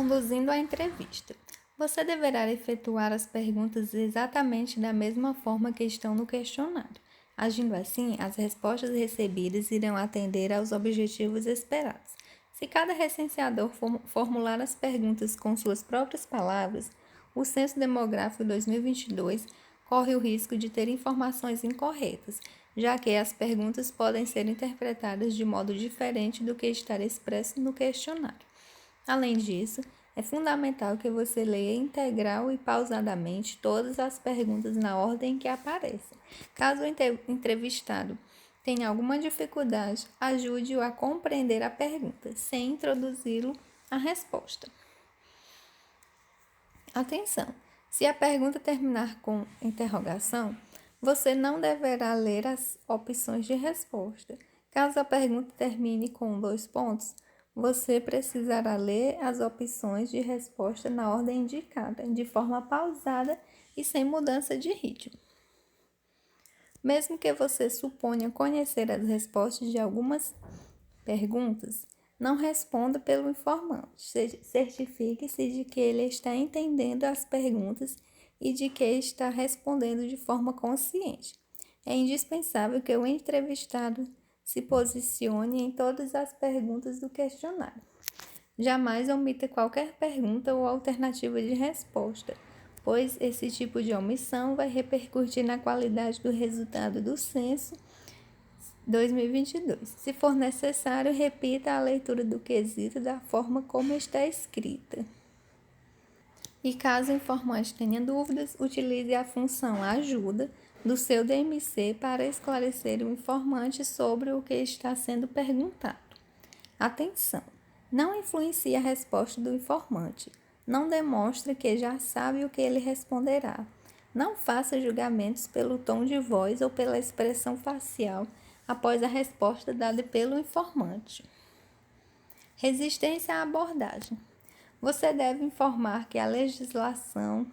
Conduzindo a entrevista. Você deverá efetuar as perguntas exatamente da mesma forma que estão no questionário. Agindo assim, as respostas recebidas irão atender aos objetivos esperados. Se cada recenseador formular as perguntas com suas próprias palavras, o Censo Demográfico 2022 corre o risco de ter informações incorretas, já que as perguntas podem ser interpretadas de modo diferente do que está expresso no questionário. Além disso, é fundamental que você leia integral e pausadamente todas as perguntas na ordem que aparecem. Caso o entrevistado tenha alguma dificuldade, ajude-o a compreender a pergunta, sem introduzi-lo à resposta. Atenção! Se a pergunta terminar com interrogação, você não deverá ler as opções de resposta. Caso a pergunta termine com 2 pontos, você precisará ler as opções de resposta na ordem indicada, de forma pausada e sem mudança de ritmo. Mesmo que você suponha conhecer as respostas de algumas perguntas, não responda pelo informante. Certifique-se de que ele está entendendo as perguntas e de que está respondendo de forma consciente. É indispensável que o entrevistado se posicione em todas as perguntas do questionário. Jamais omita qualquer pergunta ou alternativa de resposta, pois esse tipo de omissão vai repercutir na qualidade do resultado do censo 2022. Se for necessário, repita a leitura do quesito da forma como está escrita. E caso o informante tenha dúvidas, utilize a função ajuda do seu DMC para esclarecer o informante sobre o que está sendo perguntado. Atenção! Não influencie a resposta do informante. Não demonstre que já sabe o que ele responderá. Não faça julgamentos pelo tom de voz ou pela expressão facial após a resposta dada pelo informante. Resistência à abordagem. Você deve informar que a legislação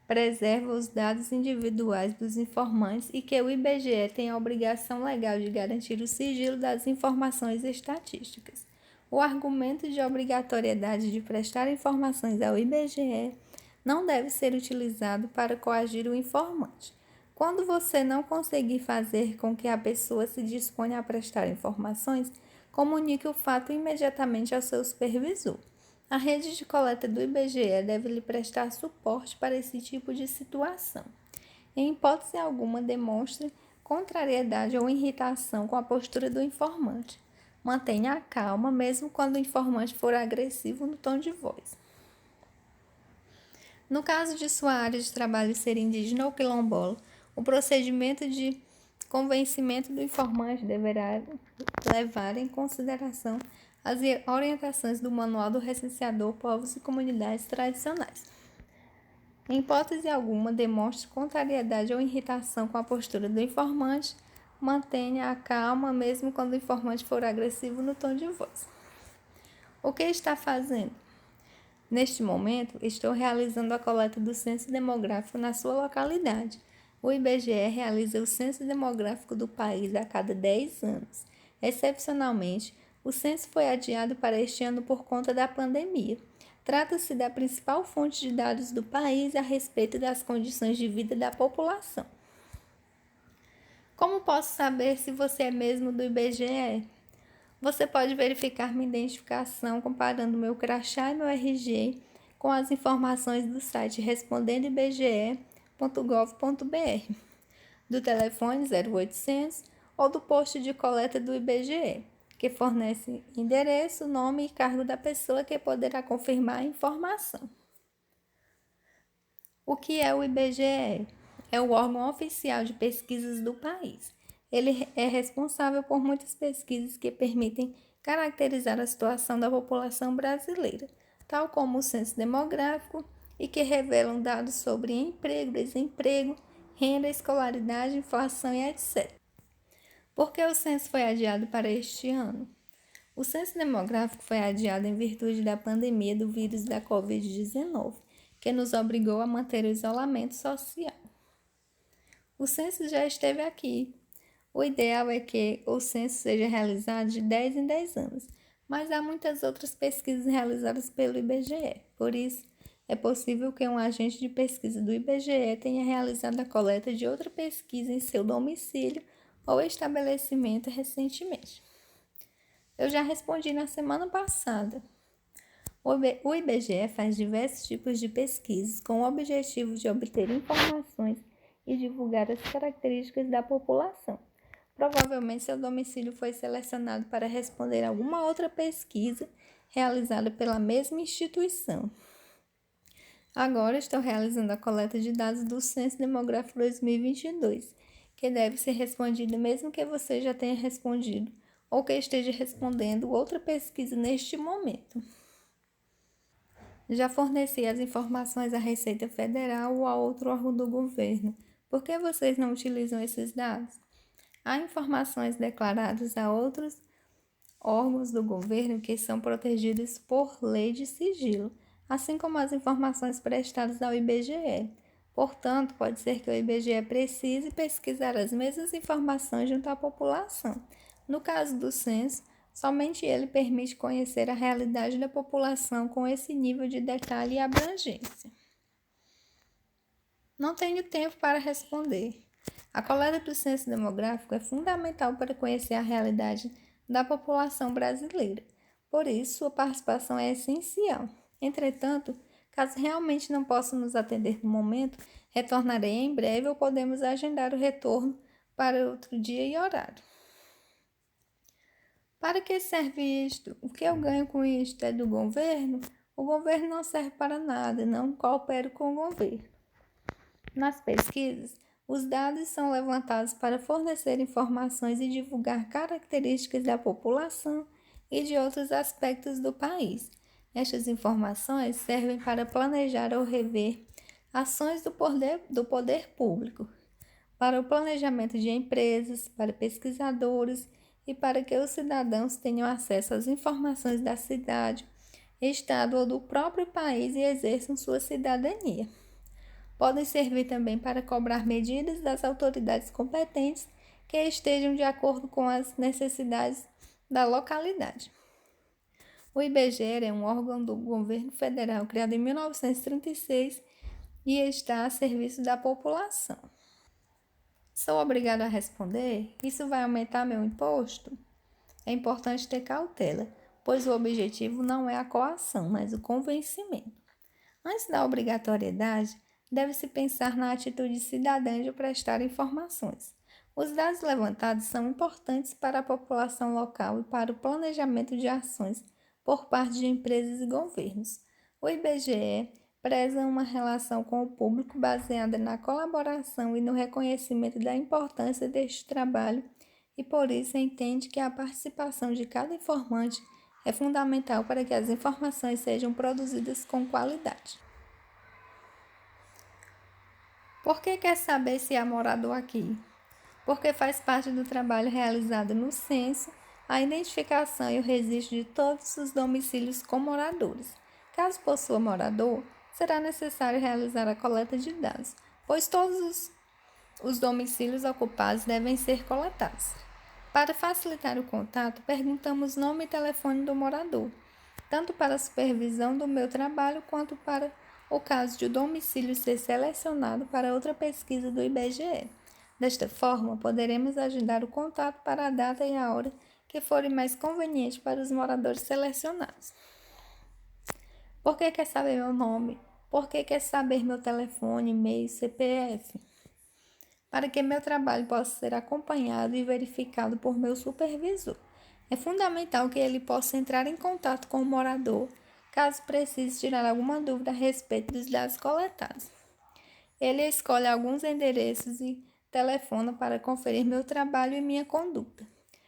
preserva os dados individuais dos informantes e que o IBGE tem a obrigação legal de garantir o sigilo das informações estatísticas. O argumento de obrigatoriedade de prestar informações ao IBGE não deve ser utilizado para coagir o informante. Quando você não conseguir fazer com que a pessoa se disponha a prestar informações, comunique o fato imediatamente ao seu supervisor. A rede de coleta do IBGE deve lhe prestar suporte para esse tipo de situação. Em hipótese alguma, demonstre contrariedade ou irritação com a postura do informante. Mantenha a calma, mesmo quando o informante for agressivo no tom de voz. No caso de sua área de trabalho ser indígena ou quilombola, o procedimento de convencimento do informante deverá levar em consideração as orientações do Manual do Recenseador Povos e Comunidades Tradicionais. Em hipótese alguma, demonstre contrariedade ou irritação com a postura do informante, mantenha a calma mesmo quando o informante for agressivo no tom de voz. O que está fazendo? Neste momento, estou realizando a coleta do censo demográfico na sua localidade. O IBGE realiza o censo demográfico do país a cada 10 anos. Excepcionalmente, o censo foi adiado para este ano por conta da pandemia. Trata-se da principal fonte de dados do país a respeito das condições de vida da população. Como posso saber se você é mesmo do IBGE? Você pode verificar minha identificação comparando meu crachá e meu RG com as informações do site respondendobige.gov.br, do telefone 0800 ou do posto de coleta do IBGE, que fornece endereço, nome e cargo da pessoa que poderá confirmar a informação. O que é o IBGE? É o órgão oficial de pesquisas do país. Ele é responsável por muitas pesquisas que permitem caracterizar a situação da população brasileira, tal como o censo demográfico, e que revelam dados sobre emprego, desemprego, renda, escolaridade, inflação e etc. Por que o censo foi adiado para este ano? O censo demográfico foi adiado em virtude da pandemia do vírus da Covid-19, que nos obrigou a manter o isolamento social. O censo já esteve aqui. O ideal é que o censo seja realizado de 10 em 10 anos, mas há muitas outras pesquisas realizadas pelo IBGE. Por isso, é possível que um agente de pesquisa do IBGE tenha realizado a coleta de outra pesquisa em seu domicílio ou estabelecimento recentemente. Eu já respondi na semana passada. O IBGE faz diversos tipos de pesquisas com o objetivo de obter informações e divulgar as características da população. Provavelmente seu domicílio foi selecionado para responder a alguma outra pesquisa realizada pela mesma instituição. Agora estou realizando a coleta de dados do Censo Demográfico 2022, que deve ser respondido mesmo que você já tenha respondido ou que esteja respondendo outra pesquisa neste momento. Já forneci as informações à Receita Federal ou a outro órgão do governo. Por que vocês não utilizam esses dados? Há informações declaradas a outros órgãos do governo que são protegidos por lei de sigilo, assim como as informações prestadas ao IBGE. Portanto, pode ser que o IBGE precise pesquisar as mesmas informações junto à população. No caso do censo, somente ele permite conhecer a realidade da população com esse nível de detalhe e abrangência. Não tenho tempo para responder. A coleta do censo demográfico é fundamental para conhecer a realidade da população brasileira. Por isso, sua participação é essencial. Entretanto, caso realmente não possa nos atender no momento, retornarei em breve ou podemos agendar o retorno para outro dia e horário. Para que serve isto? O que eu ganho com isto é do governo? O governo não serve para nada, não coopero com o governo. Nas pesquisas, os dados são levantados para fornecer informações e divulgar características da população e de outros aspectos do país. Estas informações servem para planejar ou rever ações do poder público, para o planejamento de empresas, para pesquisadores e para que os cidadãos tenham acesso às informações da cidade, estado ou do próprio país e exerçam sua cidadania. Podem servir também para cobrar medidas das autoridades competentes que estejam de acordo com as necessidades da localidade. O IBGE é um órgão do governo federal criado em 1936 e está a serviço da população. Sou obrigado a responder? Isso vai aumentar meu imposto? É importante ter cautela, pois o objetivo não é a coação, mas o convencimento. Antes da obrigatoriedade, deve-se pensar na atitude cidadã de prestar informações. Os dados levantados são importantes para a população local e para o planejamento de ações por parte de empresas e governos. O IBGE preza uma relação com o público baseada na colaboração e no reconhecimento da importância deste trabalho e por isso entende que a participação de cada informante é fundamental para que as informações sejam produzidas com qualidade. Por que quer saber se há morador aqui? Porque faz parte do trabalho realizado no censo a identificação e o registro de todos os domicílios com moradores. Caso possua morador, será necessário realizar a coleta de dados, pois todos os domicílios ocupados devem ser coletados. Para facilitar o contato, perguntamos nome e telefone do morador, tanto para a supervisão do meu trabalho quanto para o caso de o domicílio ser selecionado para outra pesquisa do IBGE. Desta forma, poderemos agendar o contato para a data e a hora que forem mais convenientes para os moradores selecionados. Por que quer saber meu nome? Por que quer saber meu telefone, e-mail, CPF? Para que meu trabalho possa ser acompanhado e verificado por meu supervisor. É fundamental que ele possa entrar em contato com o morador, caso precise tirar alguma dúvida a respeito dos dados coletados. Ele escolhe alguns endereços e telefona para conferir meu trabalho e minha conduta.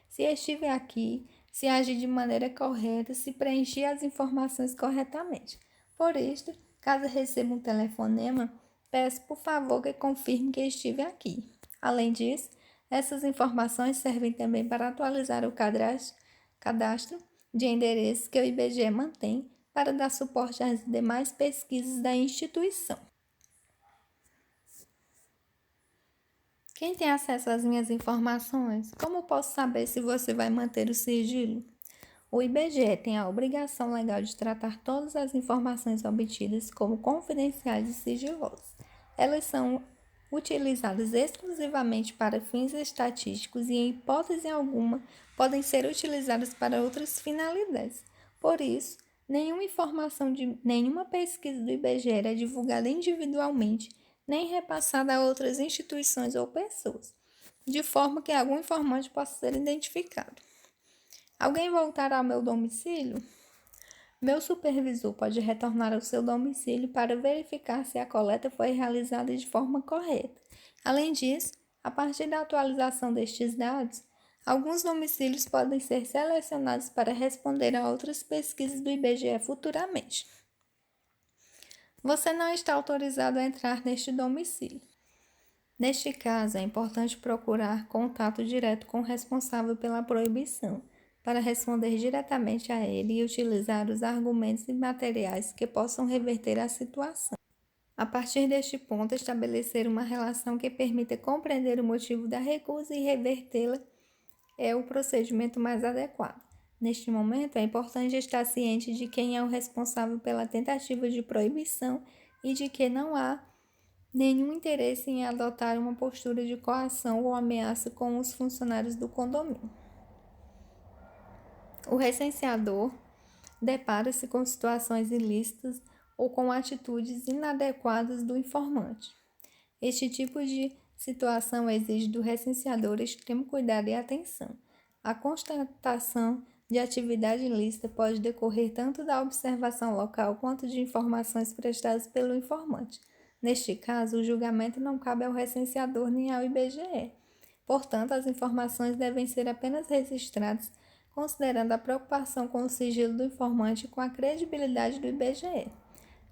Se estiver aqui, se agir de maneira correta, se preencher as informações corretamente. Por isto, caso receba um telefonema, peço por favor que confirme que estive aqui. Além disso, essas informações servem também para atualizar o cadastro de endereços que o IBGE mantém para dar suporte às demais pesquisas da instituição. Quem tem acesso às minhas informações? Como posso saber se você vai manter o sigilo? O IBGE tem a obrigação legal de tratar todas as informações obtidas como confidenciais e sigilosas. Elas são utilizadas exclusivamente para fins estatísticos e, em hipótese alguma, podem ser utilizadas para outras finalidades. Por isso, nenhuma informação de nenhuma pesquisa do IBGE é divulgada individualmente, nem repassada a outras instituições ou pessoas, de forma que algum informante possa ser identificado. Alguém voltar ao meu domicílio? Meu supervisor pode retornar ao seu domicílio para verificar se a coleta foi realizada de forma correta. Além disso, a partir da atualização destes dados, alguns domicílios podem ser selecionados para responder a outras pesquisas do IBGE futuramente. Você não está autorizado a entrar neste domicílio. Neste caso, é importante procurar contato direto com o responsável pela proibição, para responder diretamente a ele e utilizar os argumentos e materiais que possam reverter a situação. A partir deste ponto, estabelecer uma relação que permita compreender o motivo da recusa e revertê-la é o procedimento mais adequado. Neste momento, é importante estar ciente de quem é o responsável pela tentativa de proibição e de que não há nenhum interesse em adotar uma postura de coação ou ameaça com os funcionários do condomínio. O recenseador depara-se com situações ilícitas ou com atitudes inadequadas do informante. Este tipo de situação exige do recenseador extremo cuidado e atenção. A constatação de atividade ilícita pode decorrer tanto da observação local quanto de informações prestadas pelo informante. Neste caso, o julgamento não cabe ao recenseador nem ao IBGE. Portanto, as informações devem ser apenas registradas considerando a preocupação com o sigilo do informante e com a credibilidade do IBGE.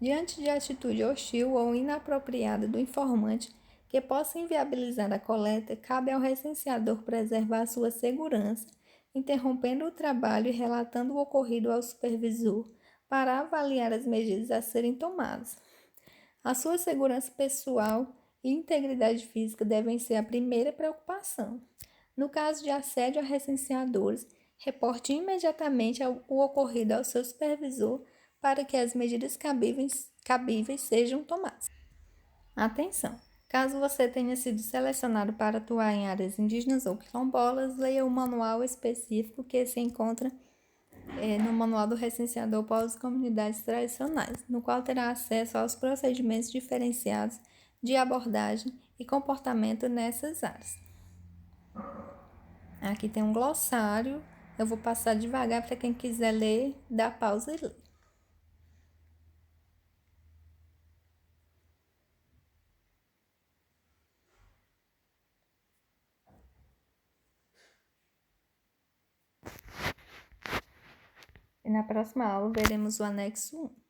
Diante de atitude hostil ou inapropriada do informante que possa inviabilizar a coleta, cabe ao recenseador preservar sua segurança, interrompendo o trabalho e relatando o ocorrido ao supervisor para avaliar as medidas a serem tomadas. A sua segurança pessoal e integridade física devem ser a primeira preocupação. No caso de assédio a recenseadores, reporte imediatamente o ocorrido ao seu supervisor para que as medidas cabíveis sejam tomadas. Atenção! Caso você tenha sido selecionado para atuar em áreas indígenas ou quilombolas, leia o manual específico que se encontra no Manual do Recenseador para as Comunidades Tradicionais, no qual terá acesso aos procedimentos diferenciados de abordagem e comportamento nessas áreas. Aqui tem um glossário. Eu vou passar devagar para quem quiser ler, dá pausa e ler. E na próxima aula veremos o anexo 1.